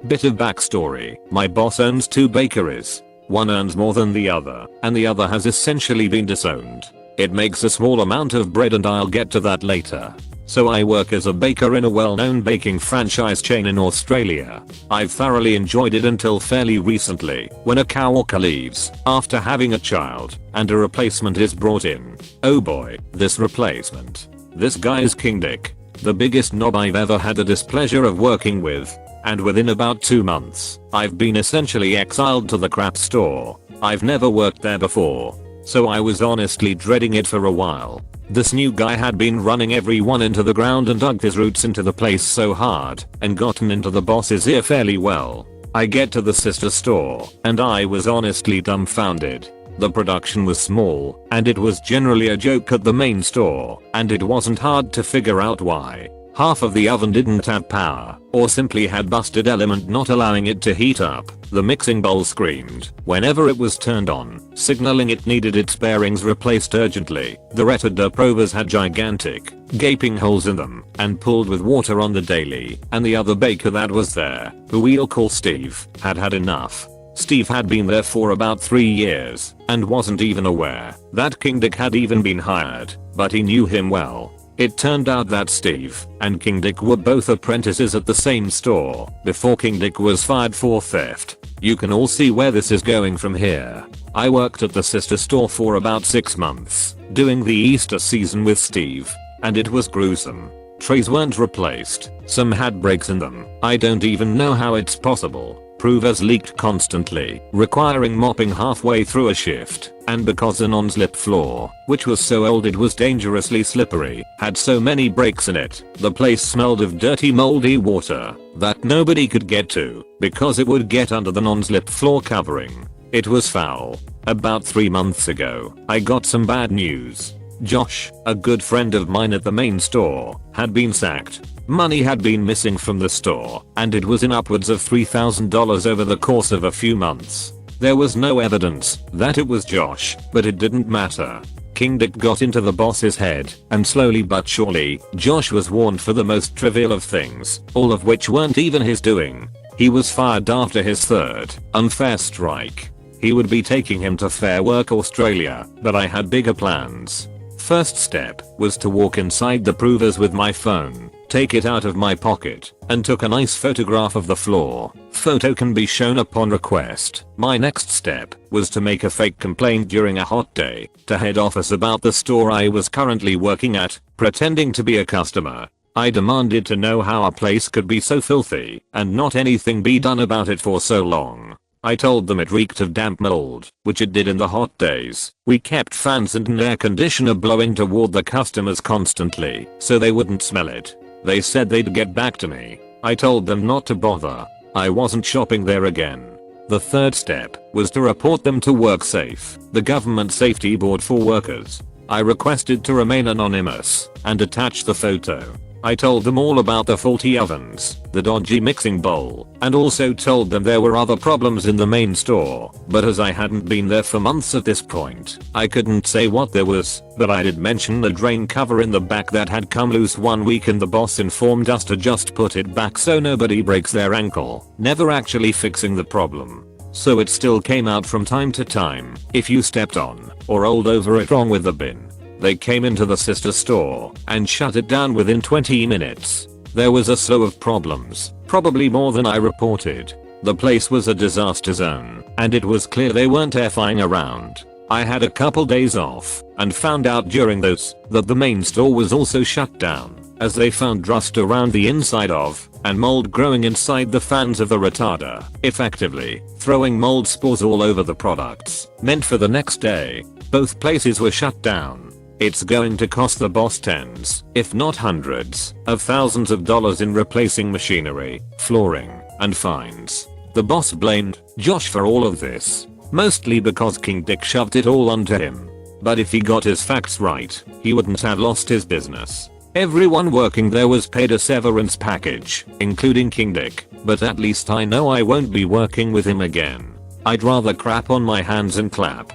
Bit of backstory, my boss owns 2 bakeries. One earns more than the other, and the other has essentially been disowned. It makes a small amount of bread and I'll get to that later. So I work as a baker in a well-known baking franchise chain in Australia. I've thoroughly enjoyed it until fairly recently, when a coworker leaves after having a child, and a replacement is brought in. Oh boy, this replacement. This guy is King Dick, the biggest knob I've ever had the displeasure of working with. And within about 2 months, I've been essentially exiled to the crap store. I've never worked there before, so I was honestly dreading it for a while. This new guy had been running everyone into the ground and dug his roots into the place so hard, and gotten into the boss's ear fairly well. I get to the sister store, and I was honestly dumbfounded. The production was small, and it was generally a joke at the main store, and it wasn't hard to figure out why. Half of the oven didn't have power, or simply had busted element not allowing it to heat up. The mixing bowl screamed whenever it was turned on, signaling it needed its bearings replaced urgently. The retardar provers had gigantic, gaping holes in them, and pulled with water on the daily, and the other baker that was there, who we'll call Steve, had had enough. Steve had been there for about 3 years, and wasn't even aware that King Dick had even been hired, but he knew him well. It turned out that Steve and King Dick were both apprentices at the same store before King Dick was fired for theft. You can all see where this is going from here. I worked at the sister store for about 6 months, doing the Easter season with Steve, and it was gruesome. Trays weren't replaced, some had breaks in them. I don't even know how it's possible. Provers leaked constantly, requiring mopping halfway through a shift, and because the non-slip floor, which was so old it was dangerously slippery, had so many breaks in it, the place smelled of dirty moldy water that nobody could get to because it would get under the non-slip floor covering. It was foul. About 3 months ago, I got some bad news. Josh, a good friend of mine at the main store, had been sacked. Money had been missing from the store, and it was in upwards of $3,000 over the course of a few months. There was no evidence that it was Josh, but it didn't matter. King Dick got into the boss's head, and slowly but surely, Josh was warned for the most trivial of things, all of which weren't even his doing. He was fired after his 3rd unfair strike. He would be taking him to Fair Work Australia, but I had bigger plans. First step was to walk inside the provers with my phone, take it out of my pocket, and took a nice photograph of the floor. Photo can be shown upon request. My next step was to make a fake complaint during a hot day to head office about the store I was currently working at, pretending to be a customer. I demanded to know how a place could be so filthy and not anything be done about it for so long. I told them it reeked of damp mold, which it did in the hot days. We kept fans and an air conditioner blowing toward the customers constantly so they wouldn't smell it. They said they'd get back to me. I told them not to bother. I wasn't shopping there again. The third step was to report them to WorkSafe, the government safety board for workers. I requested to remain anonymous and attach the photo. I told them all about the faulty ovens, the dodgy mixing bowl, and also told them there were other problems in the main store, but as I hadn't been there for months at this point, I couldn't say what there was, but I did mention the drain cover in the back that had come loose one week and the boss informed us to just put it back so nobody breaks their ankle, never actually fixing the problem. So it still came out from time to time if you stepped on or rolled over it wrong with the bin. They came into the sister store and shut it down within 20 minutes. There was a slew of problems, probably more than I reported. The place was a disaster zone, and it was clear they weren't effing around. I had a couple days off and found out during those that the main store was also shut down, as they found rust around the inside of and mold growing inside the fans of the retarder, effectively throwing mold spores all over the products meant for the next day. Both places were shut down. It's going to cost the boss tens, if not hundreds, of thousands of dollars in replacing machinery, flooring, and fines. The boss blamed Josh for all of this, mostly because King Dick shoved it all onto him. But if he got his facts right, he wouldn't have lost his business. Everyone working there was paid a severance package, including King Dick, but at least I know I won't be working with him again. I'd rather crap on my hands and clap.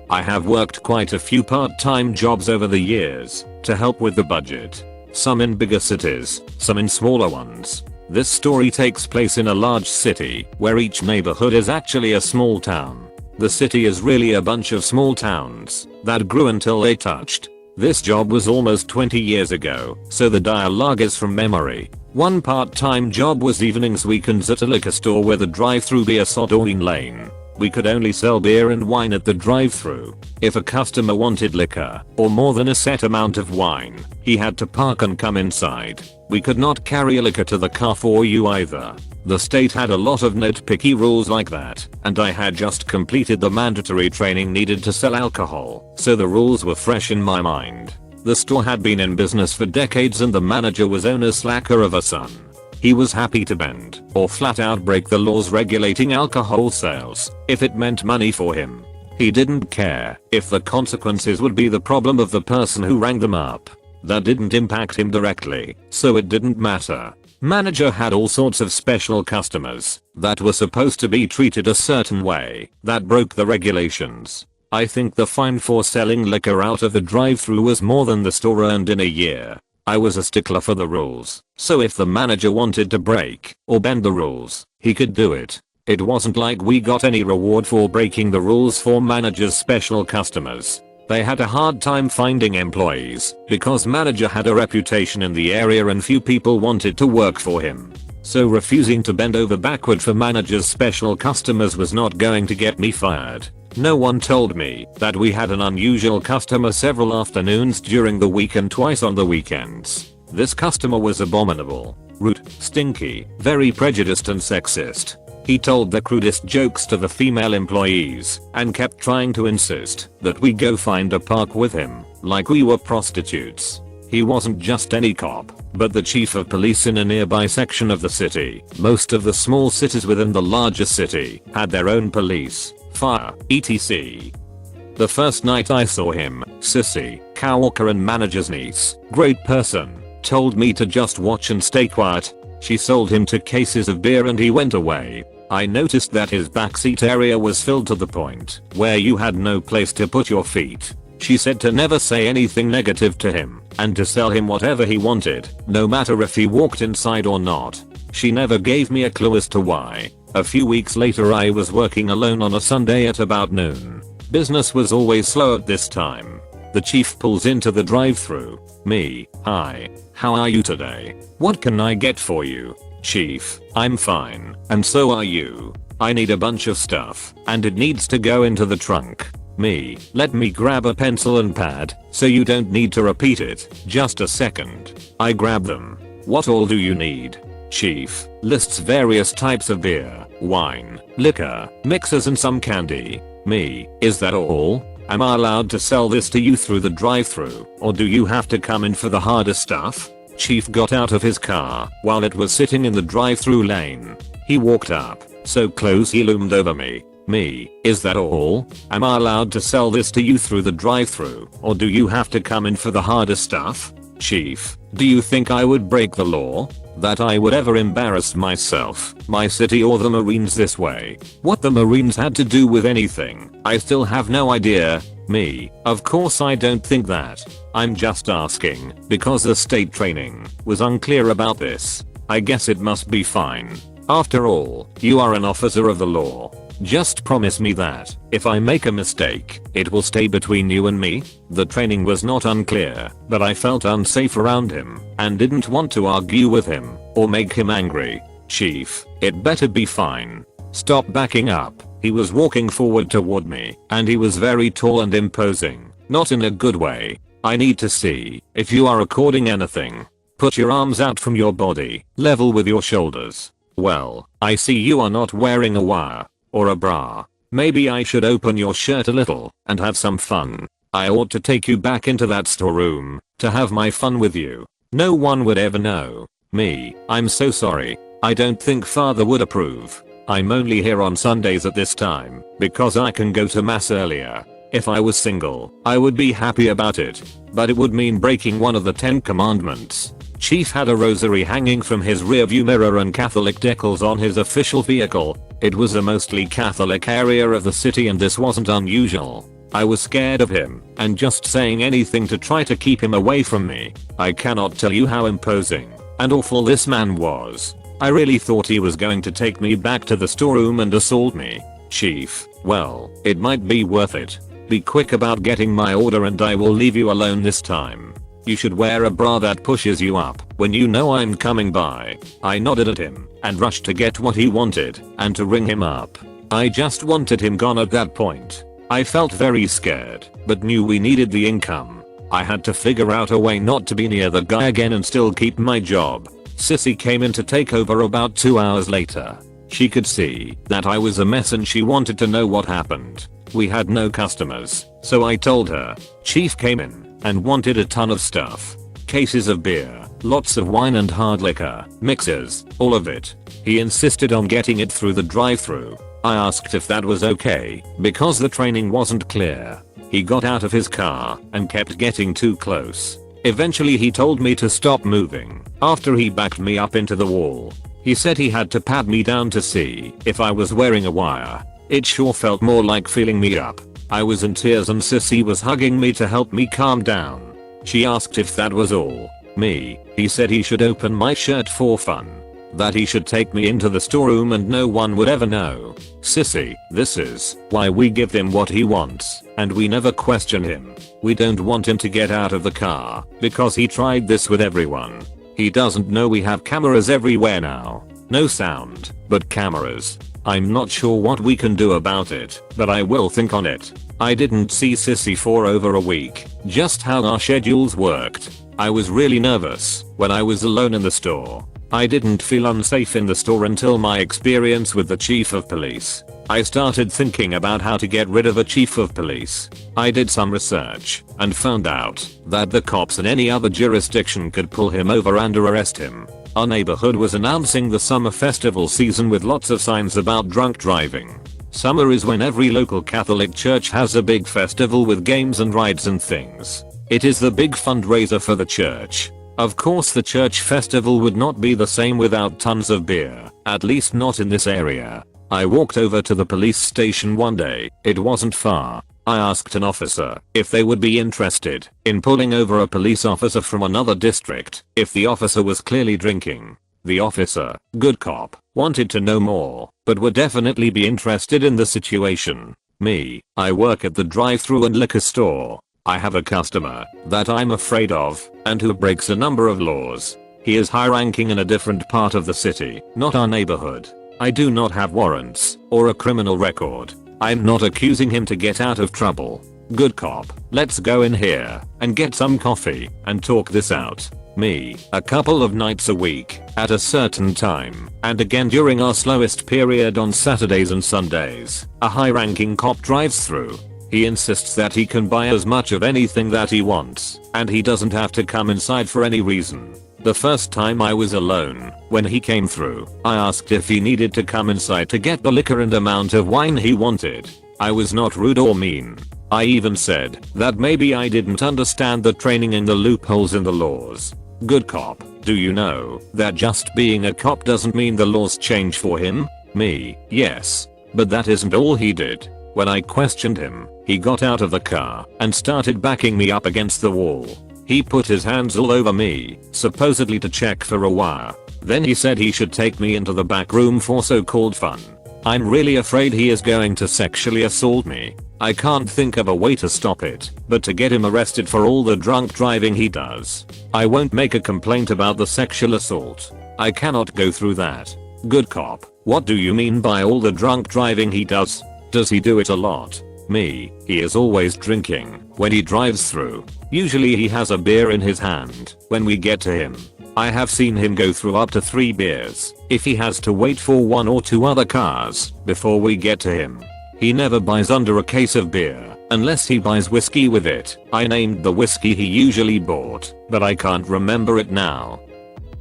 I have worked quite a few part-time jobs over the years to help with the budget. some in bigger cities, some in smaller ones. This story takes place in a large city, where each neighborhood is actually a small town. The city is really a bunch of small towns that grew until they touched. This job was almost 20 years ago, so the dialogue is from memory. One part-time job was evenings weekends at a liquor store with a drive-through beer soda in lane. We could only sell beer and wine at the drive-through. If a customer wanted liquor, or more than a set amount of wine, he had to park and come inside. We could not carry liquor to the car for you either. The state had a lot of nitpicky rules like that, and I had just completed the mandatory training needed to sell alcohol, so the rules were fresh in my mind. The store had been in business for decades and the manager was owner slacker of a son. He was happy to bend, or flat out break the laws regulating alcohol sales, if it meant money for him. He didn't care if the consequences would be the problem of the person who rang them up. That didn't impact him directly, so it didn't matter. Manager had all sorts of special customers that were supposed to be treated a certain way that broke the regulations. I think the fine for selling liquor out of the drive-thru was more than the store earned in a year. I was a stickler for the rules, so if the manager wanted to break or bend the rules, he could do it. It wasn't like we got any reward for breaking the rules for manager's special customers. They had a hard time finding employees because manager had a reputation in the area and few people wanted to work for him. So refusing to bend over backward for manager's special customers was not going to get me fired. No one told me that we had an unusual customer several afternoons during the week and twice on the weekends. This customer was abominable, rude, stinky, very prejudiced and sexist. He told the crudest jokes to the female employees and kept trying to insist that we go find a park with him, like we were prostitutes. He wasn't just any cop, but the chief of police in a nearby section of the city. Most of the small cities within the larger city had their own police, fire, etc. The first night I saw him, Sissy, coworker and manager's niece, great person, told me to just watch and stay quiet. She sold him 2 cases of beer and he went away. I noticed that his backseat area was filled to the point where you had no place to put your feet. She said to never say anything negative to him and to sell him whatever he wanted, no matter if he walked inside or not. She never gave me a clue as to why. A few weeks later I was working alone on a Sunday at about noon. Business was always slow at this time. The chief pulls into the drive-thru. Me, hi, how are you today? What can I get for you? Chief, I'm fine, and so are you. I need a bunch of stuff, and it needs to go into the trunk. Me, let me grab a pencil and pad, so you don't need to repeat it. Just a second. I grab them. What all do you need? Chief, lists various types of beer, wine, liquor, mixers and some candy. Me, is that all? Am I allowed to sell this to you through the drive-thru, or do you have to come in for the harder stuff? Chief got out of his car while it was sitting in the drive-thru lane. He walked up, so close he loomed over me. Me, is that all? Am I allowed to sell this to you through the drive-thru, or do you have to come in for the harder stuff? Chief, do you think I would break the law? That I would ever embarrass myself, my city or the Marines this way? What the Marines had to do with anything, I still have no idea. Me, of course I don't think that. I'm just asking, because the state training was unclear about this. I guess it must be fine. After all, you are an officer of the law. Just promise me that, if I make a mistake, it will stay between you and me. The training was not unclear, but I felt unsafe around him, and didn't want to argue with him, or make him angry. Chief, it better be fine. Stop backing up. He was walking forward toward me, and he was very tall and imposing, not in a good way. I need to see if you are recording anything. Put your arms out from your body, level with your shoulders. Well, I see you are not wearing a wire or a bra. Maybe I should open your shirt a little and have some fun. I ought to take you back into that storeroom to have my fun with you. No one would ever know. Me, I'm so sorry. I don't think father would approve. I'm only here on Sundays at this time because I can go to mass earlier. If I was single, I would be happy about it, but it would mean breaking one of the 10 commandments. Chief had a rosary hanging from his rearview mirror and Catholic decals on his official vehicle. It was a mostly Catholic area of the city and this wasn't unusual. I was scared of him and just saying anything to try to keep him away from me. I cannot tell you how imposing and awful this man was. I really thought he was going to take me back to the storeroom and assault me. Chief, well, it might be worth it. Be quick about getting my order and I will leave you alone this time. You should wear a bra that pushes you up when you know I'm coming by. I nodded at him and rushed to get what he wanted and to ring him up. I just wanted him gone at that point. I felt very scared, but knew we needed the income. I had to figure out a way not to be near the guy again and still keep my job. Sissy came in to take over about 2 hours later. She could see that I was a mess and she wanted to know what happened. We had no customers, so I told her. Chief came in and wanted a ton of stuff. Cases of beer, lots of wine and hard liquor, mixers, all of it. He insisted on getting it through the drive-thru. I asked if that was okay, because the training wasn't clear. He got out of his car and kept getting too close. Eventually he told me to stop moving after he backed me up into the wall. He said he had to pat me down to see if I was wearing a wire. It sure felt more like feeling me up. I was in tears and Sissy was hugging me to help me calm down. She asked if that was all. He said he should open my shirt for fun. That he should take me into the storeroom and no one would ever know. Sissy, this is why we give him what he wants and we never question him. We don't want him to get out of the car because he tried this with everyone. He doesn't know we have cameras everywhere now. No sound, but cameras. I'm not sure what we can do about it, but I will think on it. I didn't see Sissy for over a week. Just how our schedules worked. I was really nervous when I was alone in the store. I didn't feel unsafe in the store until my experience with the chief of police. I started thinking about how to get rid of a chief of police. I did some research and found out that the cops in any other jurisdiction could pull him over and arrest him. Our neighborhood was announcing the summer festival season with lots of signs about drunk driving. Summer is when every local Catholic church has a big festival with games and rides and things. It is the big fundraiser for the church. Of course the church festival would not be the same without tons of beer, at least not in this area. I walked over to the police station one day. It wasn't far. I asked an officer if they would be interested in pulling over a police officer from another district if the officer was clearly drinking. The officer, good cop, wanted to know more, but would definitely be interested in the situation. I work at the drive-thru and liquor store. I have a customer that I'm afraid of and who breaks a number of laws. He is high ranking in a different part of the city, not our neighborhood. I do not have warrants or a criminal record. I'm not accusing him to get out of trouble. Good cop, let's go in here and get some coffee and talk this out. A couple of nights a week at a certain time and again during our slowest period on Saturdays and Sundays, a high ranking cop drives through. He insists that he can buy as much of anything that he wants and he doesn't have to come inside for any reason. The first time I was alone when he came through, I asked if he needed to come inside to get the liquor and amount of wine he wanted. I was not rude or mean. I even said that maybe I didn't understand the training and the loopholes in the laws. Good cop, do you know that just being a cop doesn't mean the laws change for him? Yes. But that isn't all he did. When I questioned him, he got out of the car and started backing me up against the wall. He put his hands all over me, supposedly to check for a wire. Then he said he should take me into the back room for so-called fun. I'm really afraid he is going to sexually assault me. I can't think of a way to stop it, but to get him arrested for all the drunk driving he does. I won't make a complaint about the sexual assault. I cannot go through that. Good cop, what do you mean by all the drunk driving he does? Does he do it a lot? He is always drinking when he drives through. Usually he has a beer in his hand when we get to him. I have seen him go through up to 3 beers if he has to wait for 1 or 2 other cars before we get to him. He never buys under a case of beer unless he buys whiskey with it. I named the whiskey he usually bought, but I can't remember it now.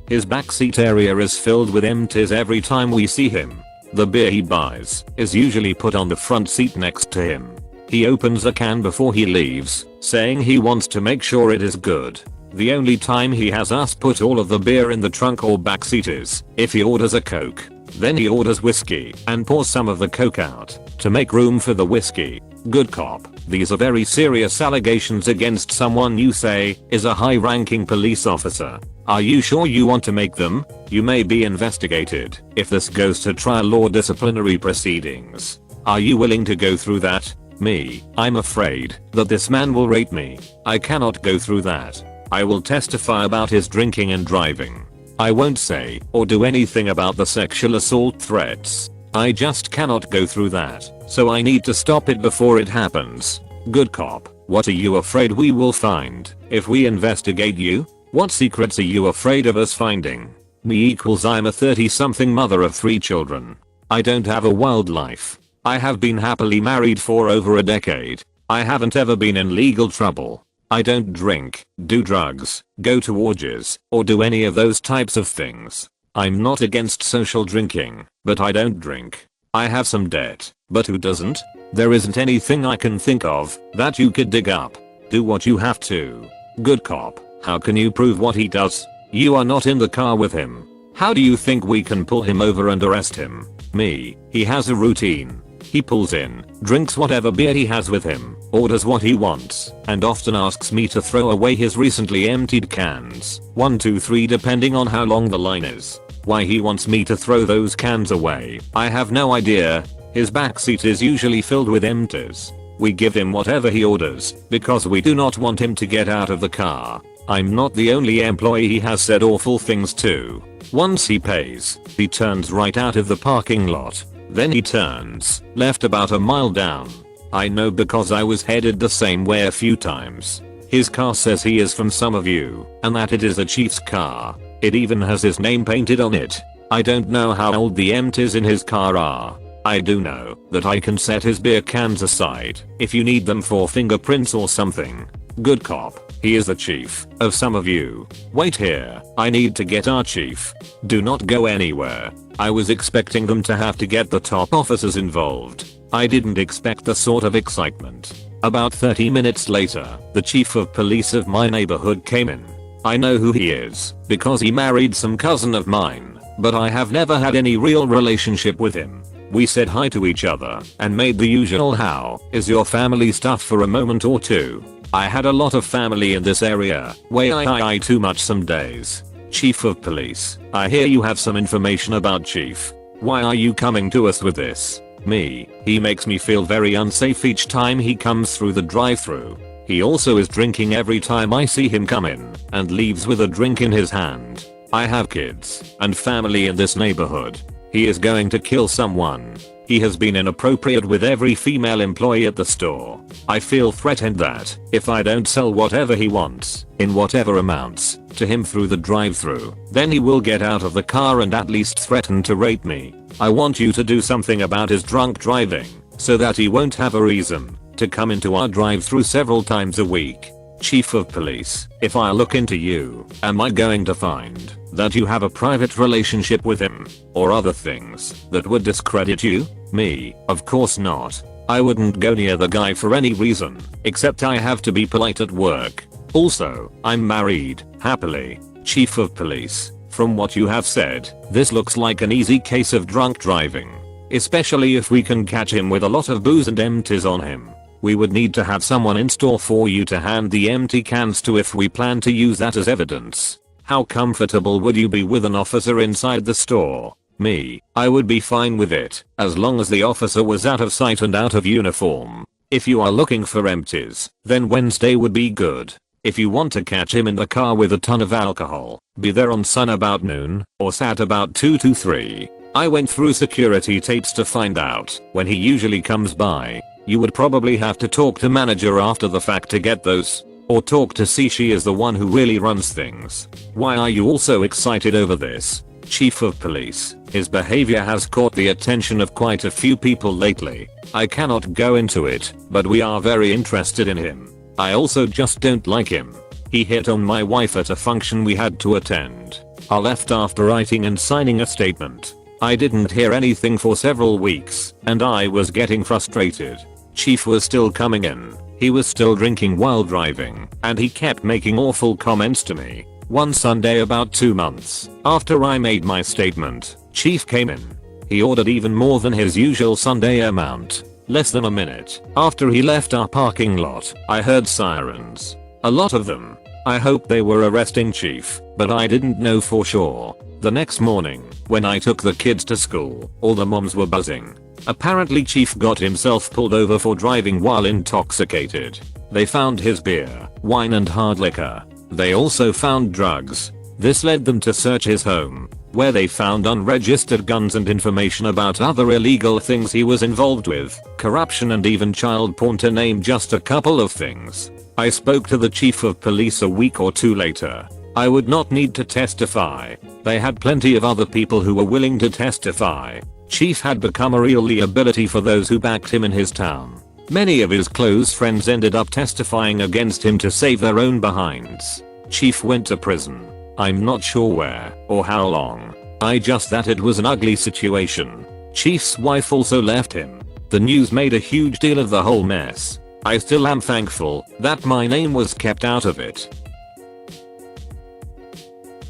His backseat area is filled with empties every time we see him. The beer he buys is usually put on the front seat next to him. He opens a can before he leaves, saying he wants to make sure it is good. The only time he has us put all of the beer in the trunk or back seat is if he orders a Coke. Then he orders whiskey and pours some of the Coke out to make room for the whiskey. Good cop. These are very serious allegations against someone you say is a high-ranking police officer. Are you sure you want to make them? You may be investigated if this goes to trial or disciplinary proceedings. Are you willing to go through that? Me, I'm afraid that this man will rape me. I cannot go through that. I will testify about his drinking and driving. I won't say or do anything about the sexual assault threats. I just cannot go through that, so I need to stop it before it happens. Good cop. What are you afraid we will find if we investigate you? What secrets are you afraid of us finding? Me equals I'm a 30-something mother of 3 children. I don't have a wild life. I have been happily married for over a decade. I haven't ever been in legal trouble. I don't drink, do drugs, go to orgies, or do any of those types of things. I'm not against social drinking, but I don't drink. I have some debt, but who doesn't? There isn't anything I can think of that you could dig up. Do what you have to. Good cop. How can you prove what he does? You are not in the car with him. How do you think we can pull him over and arrest him? Me, he has a routine. He pulls in, drinks whatever beer he has with him, orders what he wants, and often asks me to throw away his recently emptied cans. 1, 2, 3 depending on how long the line is. Why he wants me to throw those cans away, I have no idea. His backseat is usually filled with empties. We give him whatever he orders, because we do not want him to get out of the car. I'm not the only employee he has said awful things to. Once he pays, he turns right out of the parking lot. Then he turns left about a mile down. I know because I was headed the same way a few times. His car says he is from some of you, and that it is a chief's car. It even has his name painted on it. I don't know how old the empties in his car are. I do know that I can set his beer cans aside if you need them for fingerprints or something. Good cop. He is the chief of some of you. Wait here. I need to get our chief. Do not go anywhere. I was expecting them to have to get the top officers involved. I didn't expect the sort of excitement. About 30 minutes later, the chief of police of my neighborhood came in. I know who he is because he married some cousin of mine, but I have never had any real relationship with him. We said hi to each other and made the usual "how is your family" stuff for a moment or two. I had a lot of family in this area, way I too much some days. Chief of police, I hear you have some information about Chief. Why are you coming to us with this? Me, he makes me feel very unsafe each time he comes through the drive-thru. He also is drinking every time I see him come in, and leaves with a drink in his hand. I have kids and family in this neighborhood. He is going to kill someone. He has been inappropriate with every female employee at the store. I feel threatened that if I don't sell whatever he wants, in whatever amounts, to him through the drive-thru, then he will get out of the car and at least threaten to rape me. I want you to do something about his drunk driving, so that he won't have a reason to come into our drive-thru several times a week. Chief of police, if I look into you, am I going to find that you have a private relationship with him, or other things that would discredit you? Me, of course not. I wouldn't go near the guy for any reason, except I have to be polite at work. Also, I'm married, happily. Chief of police, from what you have said, this looks like an easy case of drunk driving. Especially if we can catch him with a lot of booze and empties on him. We would need to have someone in store for you to hand the empty cans to if we plan to use that as evidence. How comfortable would you be with an officer inside the store? Me, I would be fine with it, as long as the officer was out of sight and out of uniform. If you are looking for empties, then Wednesday would be good. If you want to catch him in the car with a ton of alcohol, be there on Sun about noon, or Sat about 2 to 3. I went through security tapes to find out when he usually comes by. You would probably have to talk to manager after the fact to get those. Or talk to see she is the one who really runs things. Why are you also excited over this? Chief of police, his behavior has caught the attention of quite a few people lately. I cannot go into it, but we are very interested in him. I also just don't like him. He hit on my wife at a function we had to attend. I left after writing and signing a statement. I didn't hear anything for several weeks, and I was getting frustrated. Chief was still coming in. He was still drinking while driving, and he kept making awful comments to me. One Sunday about 2 months after I made my statement, Chief came in. He ordered even more than his usual Sunday amount. Less than a minute after he left our parking lot, I heard sirens. A lot of them. I hoped they were arresting Chief, but I didn't know for sure. The next morning, when I took the kids to school, all the moms were buzzing. Apparently Chief got himself pulled over for driving while intoxicated. They found his beer, wine and hard liquor. They also found drugs. This led them to search his home, where they found unregistered guns and information about other illegal things he was involved with, corruption and even child porn, to name just a couple of things. I spoke to the chief of police a week or two later. I would not need to testify. They had plenty of other people who were willing to testify. Chief had become a real liability for those who backed him in his town. Many of his close friends ended up testifying against him to save their own behinds. Chief went to prison. I'm not sure where or how long. I just that it was an ugly situation. Chief's wife also left him. The news made a huge deal of the whole mess. I still am thankful that my name was kept out of it.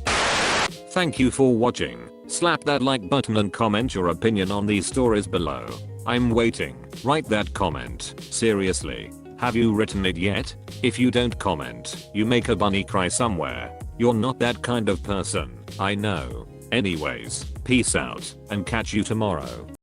Thank you for watching. Slap that like button and comment your opinion on these stories below. I'm waiting. Write that comment. Seriously. Have you written it yet? If you don't comment, you make a bunny cry somewhere. You're not that kind of person, I know. Anyways, peace out, and catch you tomorrow.